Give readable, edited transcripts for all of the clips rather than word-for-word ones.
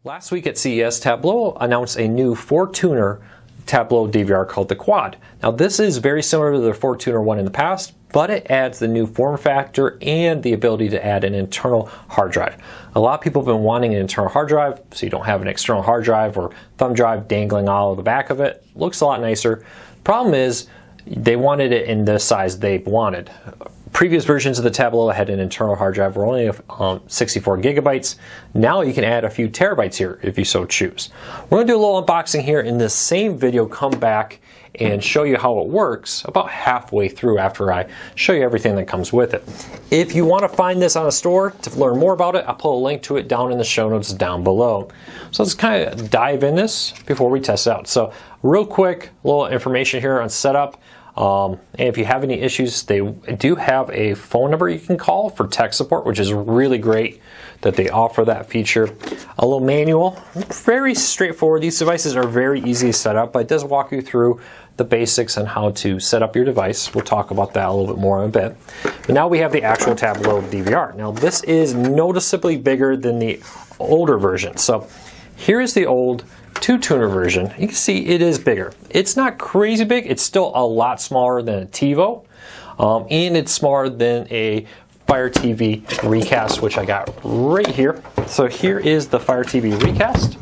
Last week at CES, Tablo announced a new 4-tuner Tablo DVR called the Quad. Now this is very similar to the 4-tuner one in the past, but it adds the new form factor and the ability to add an internal hard drive. A lot of people have been wanting an internal hard drive, so you don't have an external hard drive or thumb drive dangling all of the back of it. Looks a lot nicer. Problem is, they wanted it in the size they wanted. Previous versions of the Tablo had an internal hard drive were only 64 gigabytes. Now you can add a few terabytes here if you so choose. We're going to do a little unboxing here in this same video, come back and show you how it works about halfway through after I show you everything that comes with it. If you want to find this on a store to learn more about it, I'll put a link to it down in the show notes down below. So let's kind of dive in this before we test it out. So real quick, a little information here on setup. And if you have any issues, they do have a phone number you can call for tech support, which is really great that they offer that feature. A little manual, very straightforward. These devices are very easy to set up, but it does walk you through the basics on how to set up your device. We'll talk about that a little bit more in a bit. But now we have the actual Tablo DVR. Now this is noticeably bigger than the older version. So here is the old 2-tuner version. You can see it is bigger. It's not crazy big. It's still a lot smaller than a TiVo, and it's smaller than a Fire TV recast, which I got right here. So here is the Fire TV recast,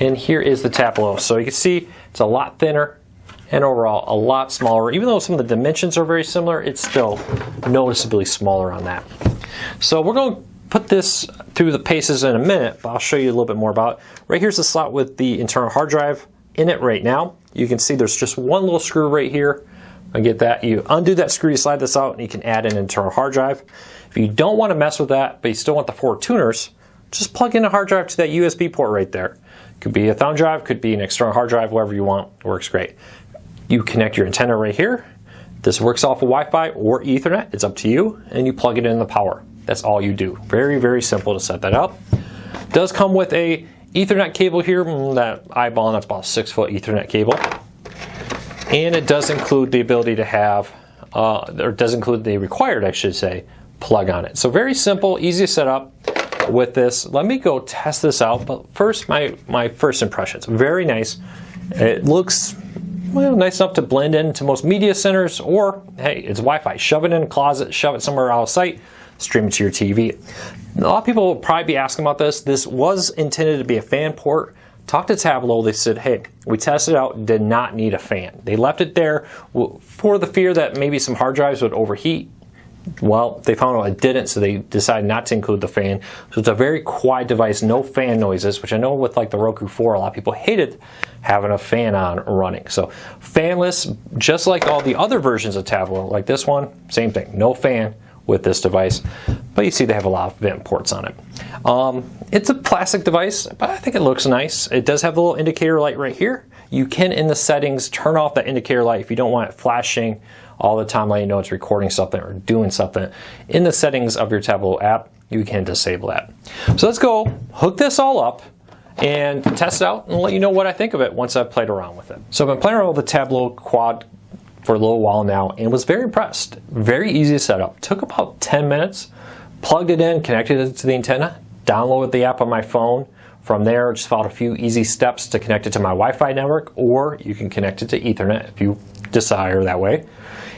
and here is the Tablo. So you can see it's a lot thinner and overall a lot smaller. Even though some of the dimensions are very similar, it's still noticeably smaller on that. So we're going to put this through the paces in a minute, but I'll show you a little bit more about it. Right here's the slot with the internal hard drive in it right now. You can see there's just one little screw right here. I get that. You undo that screw, you slide this out, and you can add an internal hard drive. If you don't want to mess with that, but you still want the 4 tuners, just plug in a hard drive to that USB port right there. Could be a thumb drive, could be an external hard drive, whatever you want. It works great. You connect your antenna right here. This works off of Wi-Fi or Ethernet. It's up to you, and you plug it in the power. That's all you do. Very, very simple to set that up. Does come with a Ethernet cable here, that eyeball, that's about a 6-foot Ethernet cable. And it does include the ability to have, or does include the required, I should say, plug on it. So very simple, easy to set up with this. Let me go test this out, but first, my first impressions. Very nice. It looks, well, nice enough to blend into most media centers, or hey, it's Wi-Fi. Shove it in a closet, shove it somewhere out of sight, stream it to your TV. A lot of people will probably be asking about this. This was intended to be a fan port. Talked to Tablo, they said, hey, we tested it out, did not need a fan. They left it there for the fear that maybe some hard drives would overheat. Well, they found out it didn't, so they decided not to include the fan. So it's a very quiet device, no fan noises, which I know with like the Roku 4, a lot of people hated having a fan on running. So fanless, just like all the other versions of Tablo, like this one, same thing, no fan with this device, but you see they have a lot of vent ports on it. It's a plastic device, but I think it looks nice. It does have a little indicator light right here. You can, in the settings, turn off that indicator light if you don't want it flashing all the time, letting you know it's recording something or doing something. In the settings of your Tablo app, you can disable that. So let's go hook this all up and test it out and let you know what I think of it once I've played around with it. So I've been playing around with the Tablo Quad for a little while now and was very impressed. Very easy to set up. Took about 10 minutes, plugged it in, connected it to the antenna, downloaded the app on my phone. From there, just followed a few easy steps to connect it to my Wi-Fi network, or you can connect it to Ethernet if you desire that way.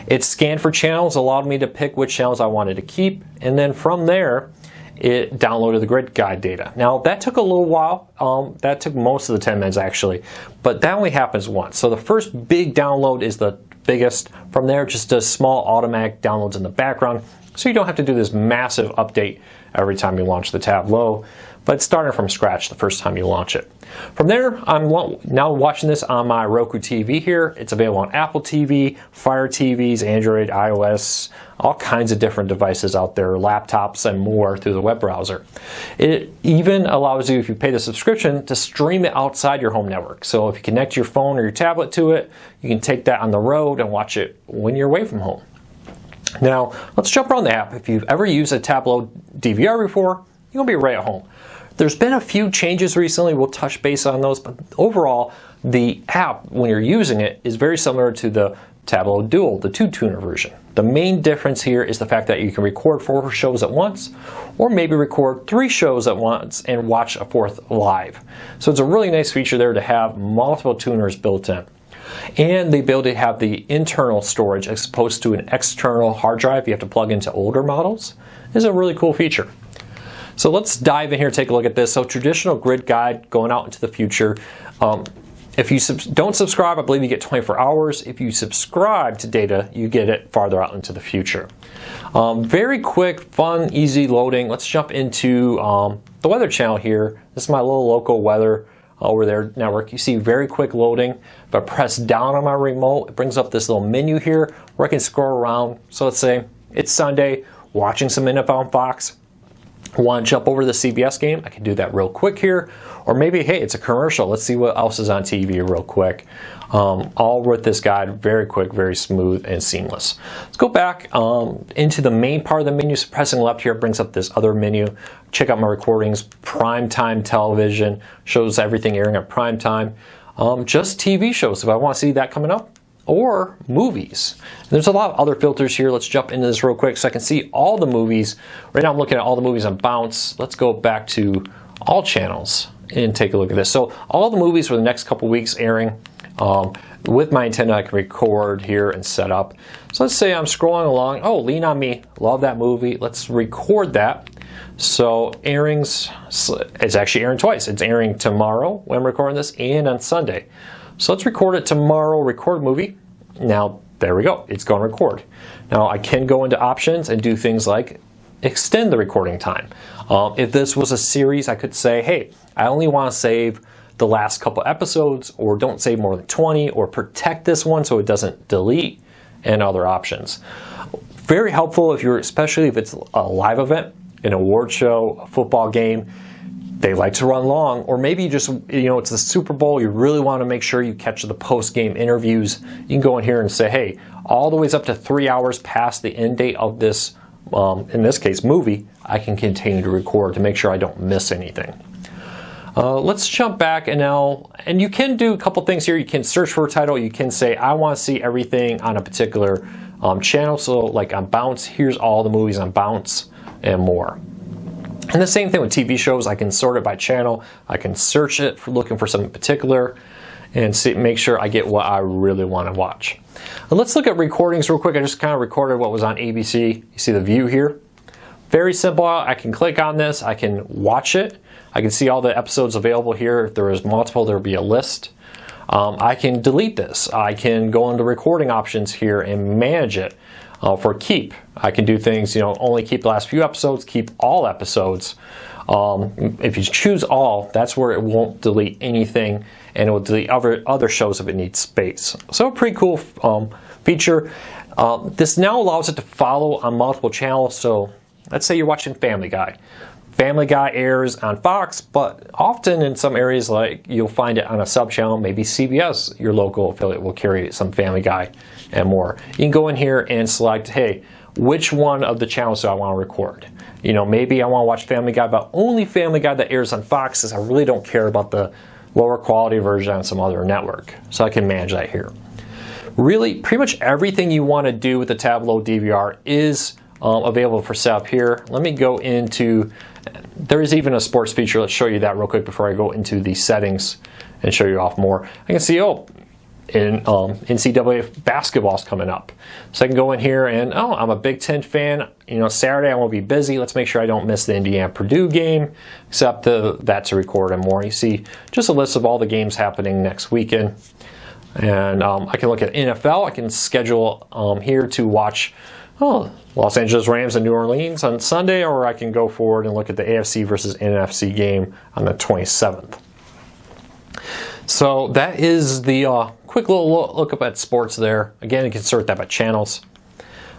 It scanned for channels, allowed me to pick which channels I wanted to keep, and then from there, it downloaded the grid guide data. Now that took a little while, that took most of the 10 minutes actually, but that only happens once. So the first big download is the biggest. From there, it just does small automatic downloads in the background, so you don't have to do this massive update every time you launch the Tablo, but it's starting from scratch the first time you launch it. From there, I'm now watching this on my Roku TV here. It's available on Apple TV, Fire TVs, Android, iOS, all kinds of different devices out there, laptops and more through the web browser. It even allows you, if you pay the subscription, to stream it outside your home network. So if you connect your phone or your tablet to it, you can take that on the road and watch it when you're away from home. Now, let's jump around the app. If you've ever used a Tablo DVR before, you're gonna be right at home. There's been a few changes recently. We'll touch base on those, but overall, the app, when you're using it, is very similar to the Tablo Dual, the 2-tuner version. The main difference here is the fact that you can record 4 shows at once, or maybe record 3 shows at once and watch a 4th live. So it's a really nice feature there to have multiple tuners built in. And the ability to have the internal storage as opposed to an external hard drive you have to plug into older models is a really cool feature. So let's dive in here and take a look at this. So traditional grid guide going out into the future. If you don't subscribe, I believe you get 24 hours. If you subscribe to data, you get it farther out into the future. Very quick, fun, easy loading. Let's jump into the weather channel here. This is my little local weather over there network. You see very quick loading. If I press down on my remote, it brings up this little menu here where I can scroll around. So let's say it's Sunday, watching some NFL on Fox. Want to jump over to the CBS game? I can do that real quick here. Or maybe, hey, it's a commercial. Let's see what else is on TV real quick. All with this guide, very quick, very smooth, and seamless. Let's go back into the main part of the menu. So pressing left here brings up this other menu. Check out my recordings. Primetime television shows everything airing at primetime. Just TV shows if I want to see that coming up. Or movies. There's a lot of other filters here. Let's jump into this real quick so I can see all the movies. Right now I'm looking at all the movies on Bounce. Let's go back to all channels and take a look at this. So all the movies for the next couple weeks airing. With my antenna I can record here and set up. So let's say I'm scrolling along. Oh, Lean on Me. Love that movie. Let's record that. So airings, it's actually airing twice. It's airing tomorrow when I'm recording this and on Sunday. So let's record it tomorrow, record movie. Now, there we go, it's going to record. Now, I can go into options and do things like extend the recording time. If this was a series, I could say, hey, I only want to save the last couple episodes, or don't save more than 20, or protect this one so it doesn't delete, and other options. Very helpful if you're, especially if it's a live event, an award show, a football game. They like to run long, or maybe you just, it's the Super Bowl, you really want to make sure you catch the post-game interviews. You can go in here and say, hey, all the way up to 3 hours past the end date of this, in this case, movie, I can continue to record to make sure I don't miss anything. Let's jump back and you can do a couple things here. You can search for a title. You can say, I want to see everything on a particular channel. So like on Bounce, here's all the movies on Bounce and more. And the same thing with TV shows. I can sort it by channel. I can search it for looking for something particular and make sure I get what I really want to watch. And let's look at recordings real quick. I just kind of recorded what was on ABC. You see the view here. Very simple. I can click on this. I can watch it. I can see all the episodes available here. If there is multiple, there will be a list. I can delete this. I can go into recording options here and manage it. For keep, I can do things, only keep the last few episodes, keep all episodes. If you choose all, that's where it won't delete anything, and it will delete other shows if it needs space. So a pretty cool feature. This now allows it to follow on multiple channels. So let's say you're watching Family Guy. Family Guy airs on Fox, but often in some areas, like you'll find it on a sub channel, maybe CBS, your local affiliate will carry some Family Guy and more. You can go in here and select, hey, which one of the channels do I want to record? Maybe I want to watch Family Guy, but only Family Guy that airs on Fox, because I really don't care about the lower quality version on some other network. So I can manage that here. Really, pretty much everything you want to do with the Tablo DVR is available for setup here. Let me go into, there is even a sports feature. Let's show you that real quick before I go into the settings and show you off more. I can see, in NCAA basketball's coming up. So I can go in here and, I'm a Big Ten fan. Saturday I won't be busy. Let's make sure I don't miss the Indiana-Purdue game, except that to record and more. You see just a list of all the games happening next weekend. And I can look at NFL. I can schedule here to watch Los Angeles Rams and New Orleans on Sunday, or I can go forward and look at the AFC versus NFC game on the 27th. So that is the quick little look up at sports there. Again, you can sort that by channels.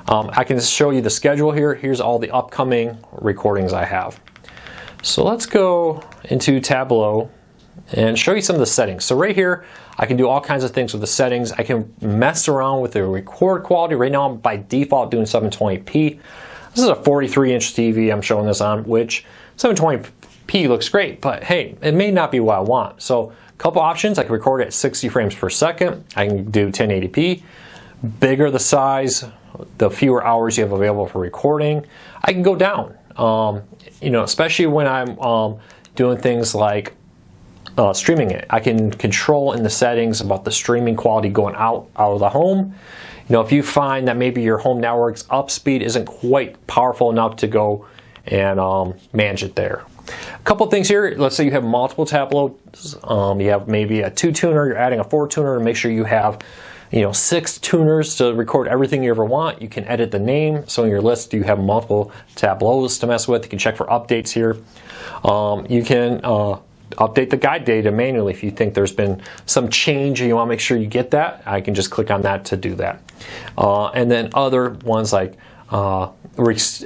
I can show you the schedule here. Here's all the upcoming recordings I have. So let's go into Tablo and show you some of the settings. So right here, I can do all kinds of things with the settings. I can mess around with the record quality. Right now, I'm by default doing 720p. This is a 43-inch TV I'm showing this on, which 720p looks great, but hey, it may not be what I want. So a couple options. I can record it at 60 frames per second. I can do 1080p. bigger the size, the fewer hours you have available for recording. I can go down, you know, especially when I'm doing things like streaming it. I can control in the settings about the streaming quality going out of the home. You know, if you find that maybe your home network's up speed isn't quite powerful enough to go and manage it there. A couple things here. Let's say you have multiple Tablos. You have maybe a 2-tuner, you're adding a 4-tuner to make sure you have, you know, 6 tuners to record everything you ever want. You can edit the name. So in your list, you have multiple Tablos to mess with. You can check for updates here. You can update the guide data manually if you think there's been some change and you want to make sure you get that. I can just click on that to do that. And then other ones like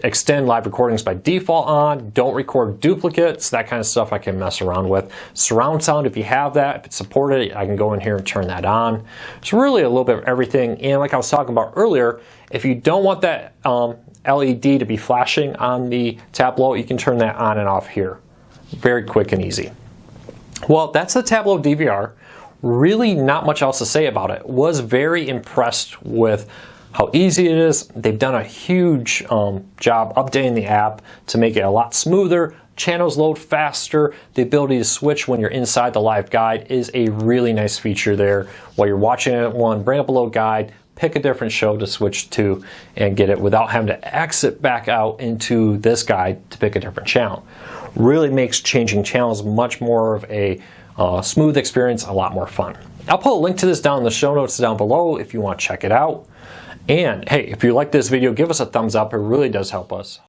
extend live recordings by default on, don't record duplicates, that kind of stuff I can mess around with. Surround sound, if you have that, if it's supported, I can go in here and turn that on. It's really a little bit of everything. And like I was talking about earlier, if you don't want that LED to be flashing on the Tablo, you can turn that on and off here. Very quick and easy. Well, that's the Tablo DVR. Really not much else to say about it. Was very impressed with how easy it is. They've done a huge job updating the app to make it a lot smoother. Channels load faster. The ability to switch when you're inside the live guide is a really nice feature there. While you're watching it, bring up a little guide, pick a different show to switch to and get it without having to exit back out into this guide to pick a different channel. Really makes changing channels much more of a smooth experience, a lot more fun. I'll put a link to this down in the show notes down below if you want to check it out. And hey, if you like this video, give us a thumbs up. It really does help us.